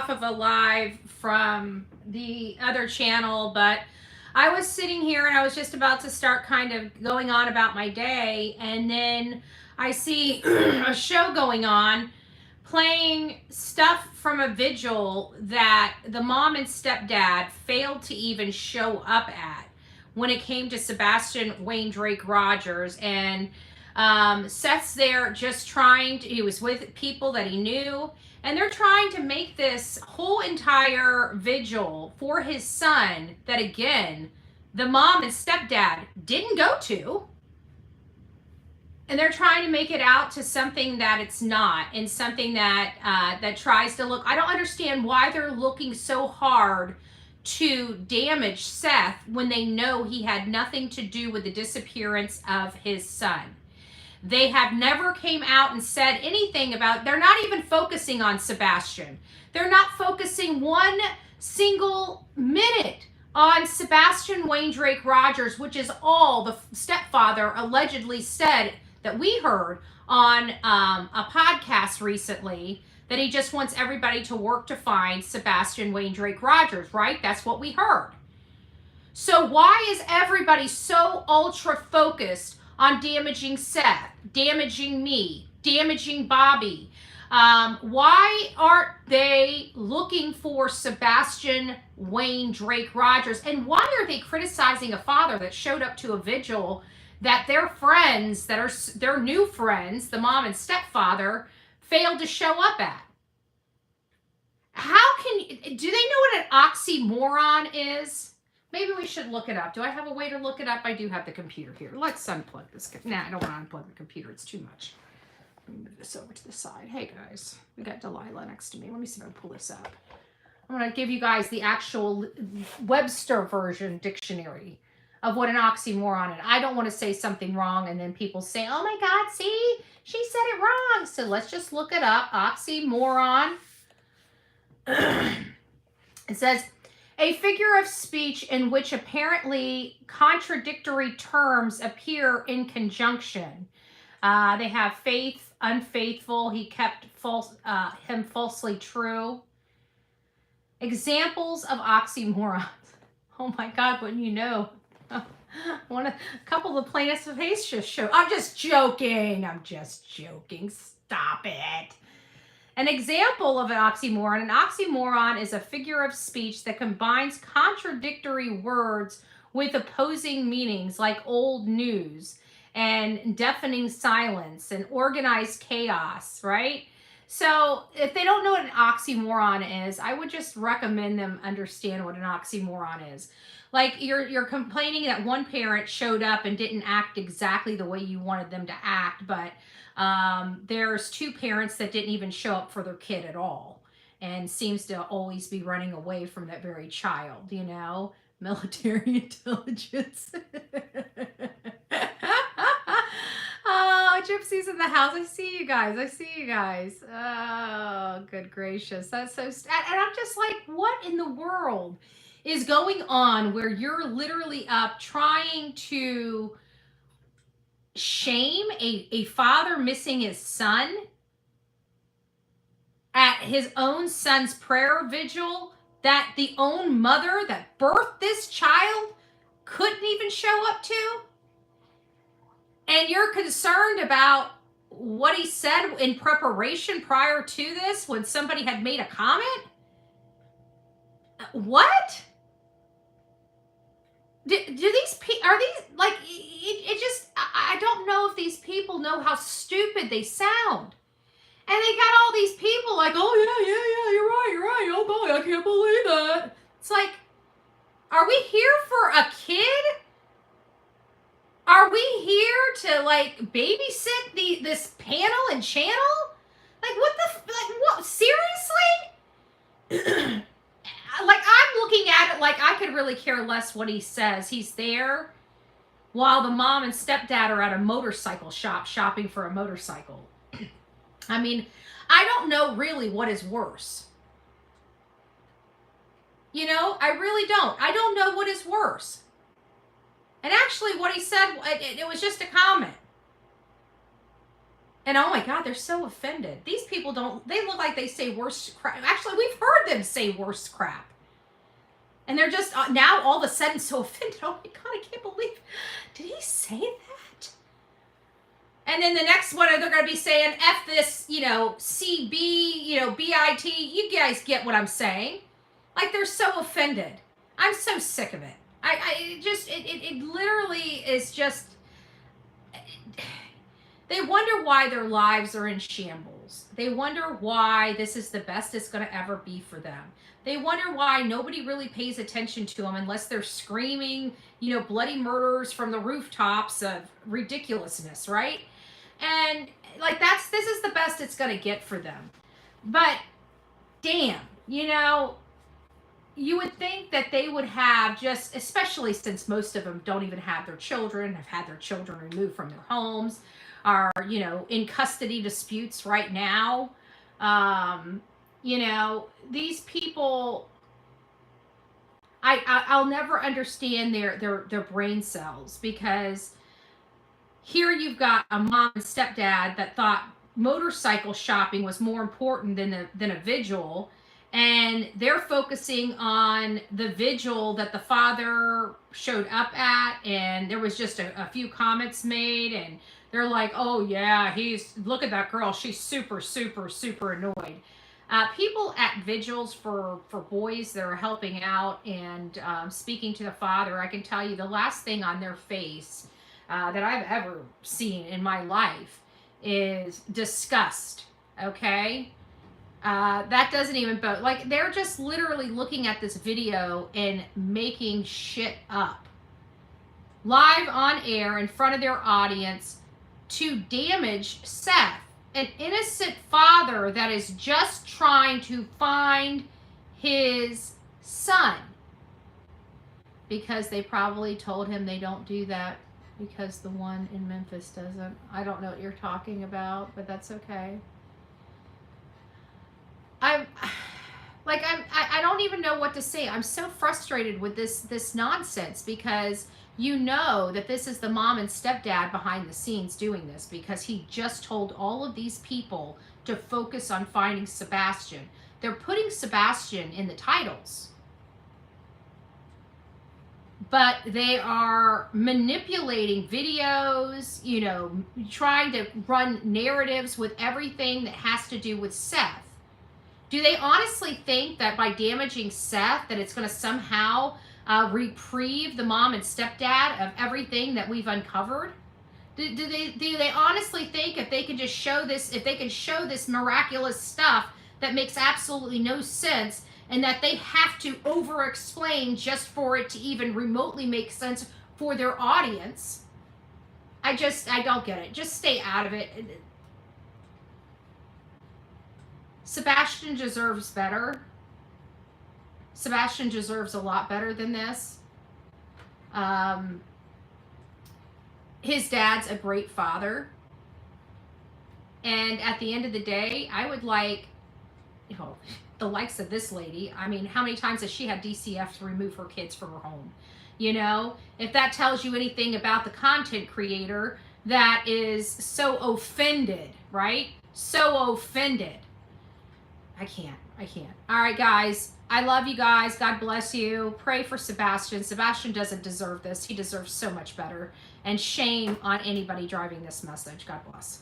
off of a live from the other channel, but I was sitting here and I was just about to start kind of going on about my day, and then I see a show going on playing stuff from a vigil that the mom and stepdad failed to even show up at when it came to Sebastian Wayne Drake Rogers. And Seth's there just trying to, he was with people that he knew, and they're trying to make this whole entire vigil for his son that, again, the mom and stepdad didn't go to. And they're trying to make it out to something that it's not, and something that that tries to look. I don't understand why they're looking so hard to damage Seth when they know he had nothing to do with the disappearance of his son. They have never came out and said anything about, they're not even focusing on Sebastian. They're not focusing one single minute on Sebastian Wayne Drake Rogers, which is all the stepfather allegedly said that we heard on a podcast recently, that he just wants everybody to work to find Sebastian Wayne Drake Rogers, right? That's what we heard. So why is everybody so ultra focused on damaging Seth, damaging me, damaging Bobby? Why aren't they looking for Sebastian Wayne Drake Rogers? And why are they criticizing a father that showed up to a vigil that their friends, that are their new friends, the mom and stepfather, failed to show up at? How can you, do they know what an oxymoron is? Maybe we should look it up. Do I have a way to look it up? I do have the computer here. Let's unplug this. Nah, I don't want to unplug the computer. It's too much. Let me move this over to the side. Hey guys, we got Delilah next to me. Let me see if I can pull this up. I'm going to give you guys the actual Webster version dictionary of what an oxymoron is. I don't want to say something wrong and then people say, oh my God, see, she said it wrong. So let's just look it up. Oxymoron. It says, a figure of speech in which apparently contradictory terms appear in conjunction. They have faith, unfaithful, he kept him falsely true. Examples of oxymorons. Oh my God, wouldn't you know? A couple of the plaintiffs of haste just showed. I'm just joking. Stop it. An example of an oxymoron is a figure of speech that combines contradictory words with opposing meanings, like old news and deafening silence and organized chaos, right? So if they don't know what an oxymoron is, I would just recommend them understand what an oxymoron is. Like you're complaining that one parent showed up and didn't act exactly the way you wanted them to act, but there's two parents that didn't even show up for their kid at all and seems to always be running away from that very child, you know? Military intelligence. Oh, Gypsy's in the house. I see you guys. Oh, good gracious. That's so sad. And I'm just like, what in the world is going on where you're literally up trying to shame a father missing his son at his own son's prayer vigil that the own mother that birthed this child couldn't even show up to? And you're concerned about what he said in preparation prior to this when somebody had made a comment? What? Do these are these like it just I don't know if these people know how stupid they sound. And they got all these people like, oh yeah, you're right. Oh boy, I can't believe that. It's like, are we here for a kid? Are we here to like babysit this panel and channel? Like what seriously? Like I'm looking at it like I could really care less what he says. He's there while the mom and stepdad are at a motorcycle shop shopping for a motorcycle. I mean, I don't know really what is worse. You know, I really don't. I don't know what is worse. And actually what he said, it was just a comment. And oh my God, they're so offended. These people they look like they say worse crap. Actually, we've heard them say worse crap. And they're just now all of a sudden so offended. Oh my God, I can't believe, did he say that? And then the next one, they're going to be saying, F this, CB, BIT. You guys get what I'm saying. Like, they're so offended. I'm so sick of it. It literally is just, they wonder why their lives are in shambles. They wonder why this is the best it's going to ever be for them. They wonder why nobody really pays attention to them unless they're screaming, bloody murders from the rooftops of ridiculousness, right? And like this is the best it's going to get for them. But damn, you would think that they would have just, especially since most of them don't even have their children, have had their children removed from their homes, are, in custody disputes right now. These people, I'll never understand their brain cells, because here you've got a mom and stepdad that thought motorcycle shopping was more important than a vigil, and they're focusing on the vigil that the father showed up at, and there was just a few comments made, and they're like, oh yeah, look at that girl, she's super, super, super annoyed. People at vigils for boys that are helping out and speaking to the father, I can tell you the last thing on their face that I've ever seen in my life is disgust. Okay? That doesn't even, like, they're just literally looking at this video and making shit up. Live on air in front of their audience to damage Seth, an innocent father that is just trying to find his son. Because they probably told him they don't do that because the one in Memphis doesn't. I don't know what you're talking about, but that's okay. I don't even know what to say. I'm so frustrated with this nonsense, because that this is the mom and stepdad behind the scenes doing this, because he just told all of these people to focus on finding Sebastian. They're putting Sebastian in the titles, but they are manipulating videos, trying to run narratives with everything that has to do with Seth. Do they honestly think that by damaging Seth that it's going to somehow reprieve the mom and stepdad of everything that we've uncovered? Do they honestly think if they can just show this miraculous stuff that makes absolutely no sense, and that they have to over-explain just for it to even remotely make sense for their audience? I don't get it. Just stay out of it. Sebastian deserves better. Sebastian deserves a lot better than this. His dad's a great father. And at the end of the day, I would like, the likes of this lady. I mean, how many times has she had DCF to remove her kids from her home? If that tells you anything about the content creator that is so offended, right? So offended. I can't. All right, guys. I love you guys. God bless you. Pray for Sebastian. Sebastian doesn't deserve this. He deserves so much better. And shame on anybody driving this message. God bless.